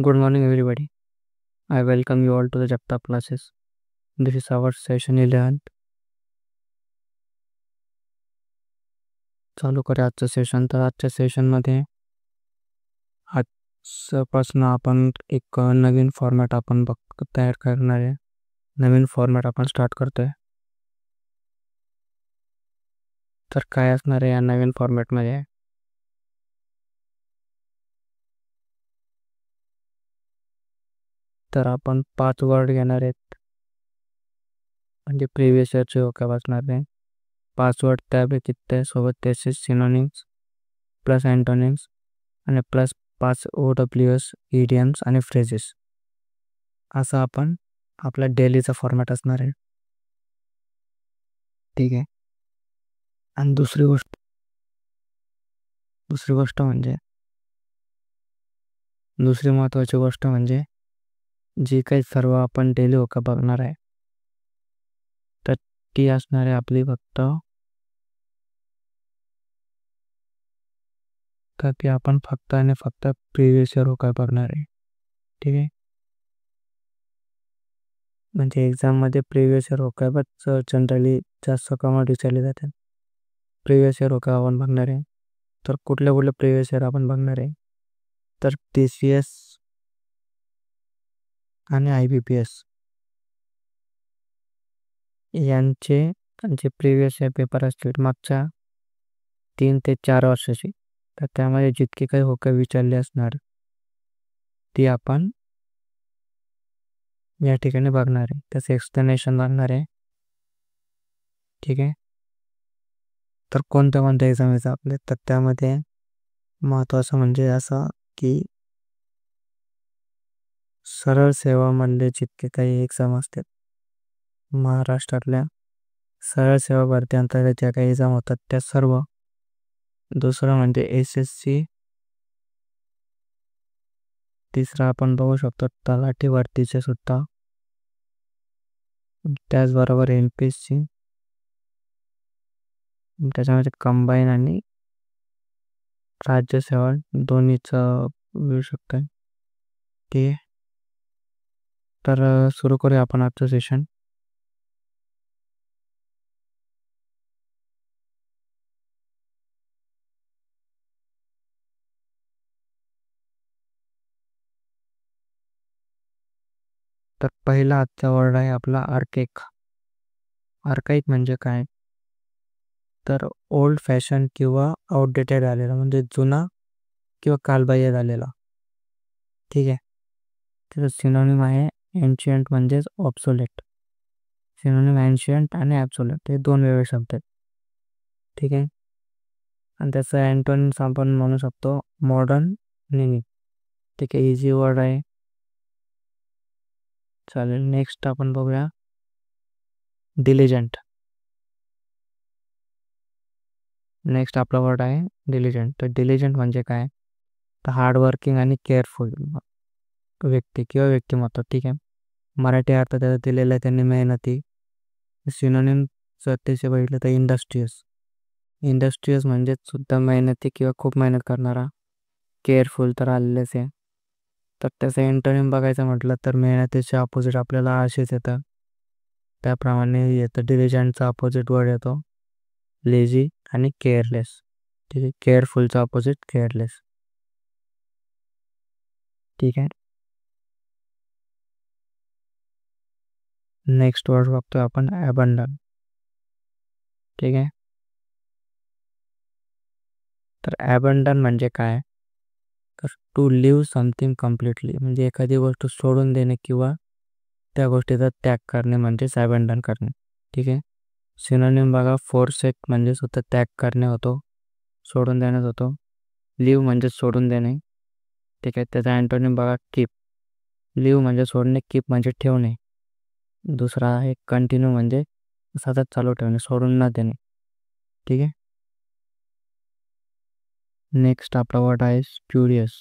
Good morning, everybody. I welcome you all to the Japtap classes. This is our session 11. चालू करूया आजचं session. तर आजच्या सेशनमध्ये आजपासून आपण एक नवीन फॉर्मॅट तयार करणार आहे. नवीन फॉर्मॅट आपण स्टार्ट करतोय. तर काय असणार आहे या नवीन फॉर्मॅटमध्ये? तर आपण 5 वर्ड घेणार आहेत, म्हणजे प्रिव्हियस इयरचे होक्या वाचणार आहे. 5 वर्ड, त्यापैकी त्यासोबत त्याचे सिनोनिम्स प्लस अँटोनिम्स आणि प्लस 5 OWS, इडियम्स आणि फ्रेजेस. असं आपण आपला डेलीचा फॉर्मॅट असणार आहे. ठीक आहे. आणि दुसरी महत्त्वाची गोष्ट म्हणजे जी काही सर्व आपण डेली होका बघणार आहे, तर ती असणार आहे आपली फक्त आणि फक्त प्रिव्हियस इयर होका बघणार आहे. ठीक आहे. म्हणजे एक्झाममध्ये प्रिव्हियस इयर होकाच जनरली जास्त कमाल विचारले जातात. प्रिव्हियस इयर होका आपण बघणार आहे. तर कुठले प्रिव्हियस इयर आपण बघणार आहे? तर TCS आणि IBPS यांचे जे प्रिव्हियस इयर पेपर असतील मागच्या 3 ते 4 वर्षाची, तर त्यामध्ये जितके काही होका विचारले असणार ती आपण या ठिकाणी बघणार आहे. त्याचं एक्सप्लेनेशन बघणार आहे. ठीक आहे. तर कोणत्या एक्झाम येतात आपले? तर त्यामध्ये महत्त्वाचं म्हणजे असं की सरळ सेवामधले जितके काही एक्झाम असतात, महाराष्ट्रातल्या सरळ सेवा भरती अंतर्गत ज्या काही एक्झाम होतात त्या सर्व. दुसरं म्हणजे SSC. तिसरं आपण बघू शकतो तलाठी भरतीचे सुद्धा. त्याचबरोबर MPSC. त्याच्यामध्ये कंबाईन आणि राज्यसेवा दोन्हीचं मिळू शकतं. ठीक आहे. तर सुरू करूया आपण आजचं सेशन. तर पहिला आजचा वर्ड आहे आपला आर्केक. आर्काईक म्हणजे काय? तर ओल्ड फॅशन किंवा आउटडेटेड झालेला, म्हणजे जुना किंवा कालबाह्य झालेला. ठीक आहे. त्याचं सिनोनिम आहे एन्शियंट म्हणजेच ऑब्सोलेट. सिनोनिम एन्शियंट आणि ॲब्सोलेट हे 2 वेगळे शब्द आहेत. ठीक आहे. आणि त्याचं अँटोनिम्स आपण म्हणू शकतो मॉडर्न निनी. ठीक आहे. इझी वर्ड आहे. चालेल. नेक्स्ट आपण बघूया डिलिजंट. नेक्स्ट आपला वर्ड आहे डिलिजंट. तर डिलिजंट म्हणजे काय? तर हार्डवर्किंग आणि केअरफुल व्यक्ती किंवा व्यक्तिमत्व. ठीक आहे. मराठी अर्थ त्याचा दिलेला आहे त्यांनी मेहनती. सिनोनिम जर त्याचे बघितलं तर इंडस्ट्रियस म्हणजे सुद्धा मेहनती किंवा खूप मेहनत करणारा. केअरफुल तर आलेलेच आहे. तर त्याचं एंटोनिम बघायचं म्हटलं तर मेहनतीचे अपोजिट आपल्याला आळशीच येतं. त्याप्रमाणे येतं डिलिजंटचा अपोजिट वर्ड येतो लेझी आणि केअरलेस. ठीक आहे. केअरफुलचा अपोजिट केअरलेस. ठीक आहे. नेक्स्ट वर्ड बघतोय आपण ॲबंडन. ठीक आहे. तर ॲबंडन म्हणजे काय? तर टू लिव्ह समथिंग कम्प्लिटली, म्हणजे एखादी गोष्ट सोडून देणे किंवा त्या गोष्टीचा त्याग करणे म्हणजेच ॲबंडन करणे. ठीक आहे. सिनोनिम बघा फोरसेक म्हणजे सुद्धा त्याग करणे होतो, सोडून देण्यात होतो. लिव्ह म्हणजे सोडून देणे. ठीक आहे. त्याचा अँटोनिम बघा कीप. लिव्ह म्हणजे सोडणे, कीप म्हणजे ठेवणे. दुसरा आहे कंटिन्यू म्हणजे सतत चालू ठेवणे, सोडून न देणे. ठीक आहे. नेक्स्ट आपला वर्ड आहे स्प्युरियस.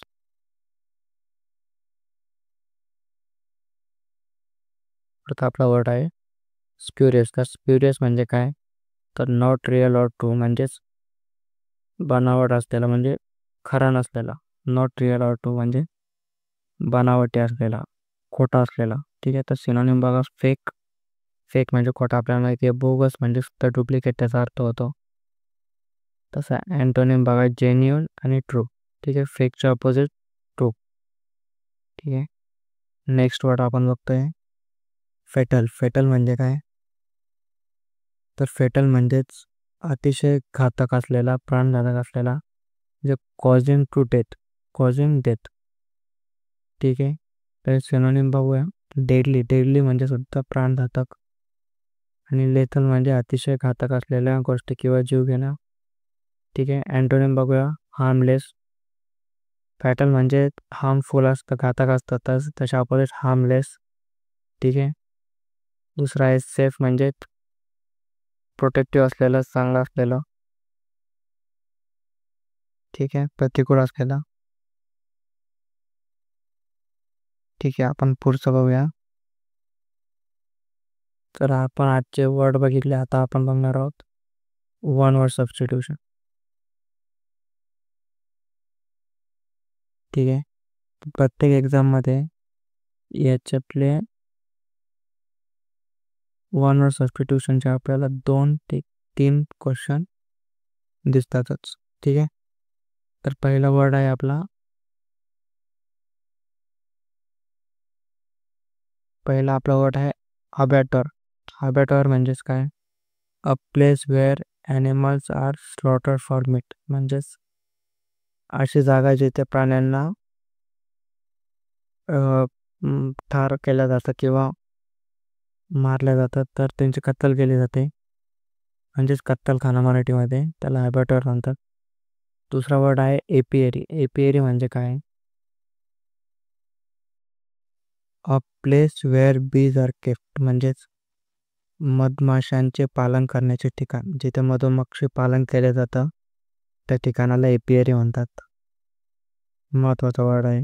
आपला वर्ड आहे स्प्युरियस. तर स्प्युरियस म्हणजे काय? तर नॉट रिअल ऑर ट्रू, म्हणजेच बनावट असलेला, म्हणजे खरा नसलेला. नॉट रिअल ऑर ट्रू म्हणजे बनावटी असलेला, खोटा असलेला. ठीक आहे, तर सिनोनिम बघा फेक. फेक म्हणजे खोटा आपल्याला माहिती आहे. बोगस म्हणजे सुद्धा डुप्लिकेट त्याचा अर्थ होतो. तसा अँटोनिम बघा जेन्युइन आणि ट्रू. ठीक आहे, फेकचे अपोजिट ट्रू. ठीक आहे, नेक्स्ट वर्ड आपण बघतोय फेटल. फेटल म्हणजे काय? तर फेटल म्हणजेच अतिशय घातक असलेला, प्राणघातक असलेला, म्हणजे causing to death, causing death. ठीक आहे, तर सिनोनिम बघूया. डेडली. डेडली म्हणजे सुद्धा प्राणघातक, आणि लेथल म्हणजे अतिशय घातक असलेल्या गोष्टी किंवा जीव घेणं. ठीक आहे, अँटोनिम बघूया. हार्मलेस. फॅटल म्हणजे हार्मफुल असतं, घातक असतं, तशा अपोजिट हार्मलेस. ठीक आहे, दुसरा आहे सेफ म्हणजे प्रोटेक्टिव्ह असलेलं, चांगलं असलेलं. ठीक आहे, प्रतिकूल असलेला. ठीक आहे, आपण पुढचं बघूया. तर आपण आजचे वर्ड बघितले, आता आपण बघणार आहोत वन वर्ड सबस्टिट्यूशन. ठीक आहे, प्रत्येक एक्झाममध्ये याच्यातले वन वर्ड सबस्टिट्यूशनचे आपल्याला 2 ते 3 क्वेश्चन दिसतातच. ठीक आहे, तर पहिला वर्ड आहे आपला, पहिला आपला वर्ड आहे अबॅटर. अबॅटर म्हणजेच काय? A place where animals are slaughter for meat. म्हणजेच अशी जागा जिथे प्राण्यांना ठार केलं जातं किंवा मारल्या जातात, तर त्यांची कत्तल केली जाते, म्हणजेच कत्तलखाना मराठीमध्ये, त्याला अबॅटर म्हणतात. दुसरा वर्ड आहे एपियरी. एपियरी म्हणजे काय? A place wear bees are kept. म्हणजेच मधमाशांचे पालन करण्याचे ठिकाण, जिथे मधुमक्षी पालन केले जातं, त्या ठिकाणाला एपियरी म्हणतात. महत्वाचा वर्ड आहे.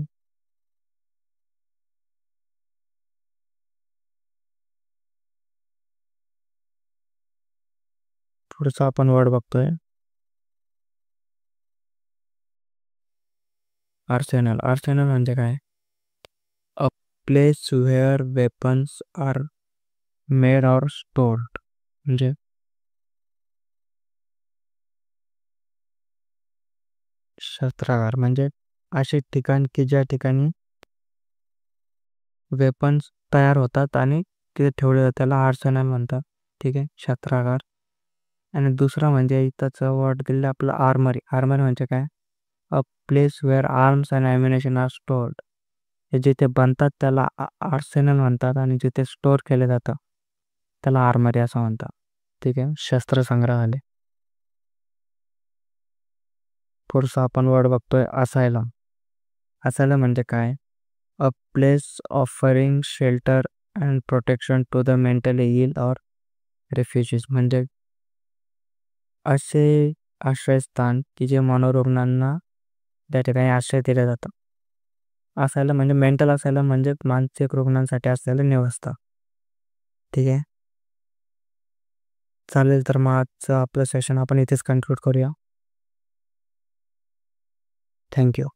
पुढचा आपण वर्ड बघतोय आर्सेनल. आर्सेनल म्हणजे काय? A place where weapons are made or stored. म्हणजे शस्त्रागार. म्हणजे असे ठिकाण की ज्या ठिकाणी वेपन्स तयार होतात आणि तिथे ठेवले जातात, त्याला आर्सेनल म्हणतात. ठीक आहे, शस्त्रागार. आणि दुसरा म्हणजे इथंच वर्ड दिलेलं आपलं आर्मरी. आर्मरी म्हणजे काय? A place where arms and ammunition are stored. हे जिथे बनतात त्याला आर्सेनल म्हणतात, आणि जिथे स्टोअर केले जातं त्याला आर्मरी असं म्हणतात. ठीक आहे, शस्त्रसंग्रहालय. पुढचा आपण वर्ड बघतोय असायलम. असायलम म्हणजे काय? A place offering shelter and protection to the mentally ill or refugees. म्हणजे असे आश्रयस्थान की जे मनोरुग्णांना त्या ठिकाणी आश्रय दिले जातं. असायलम म्हणजे मेंटल असायलम म्हणजे मानसिक रुग्णांसाठी असलेलं निवासस्थान. ठीक आहे, चालेल. तर मग आजचं आपलं सेशन आपण इथेच कन्क्लूड करूया. थँक्यू.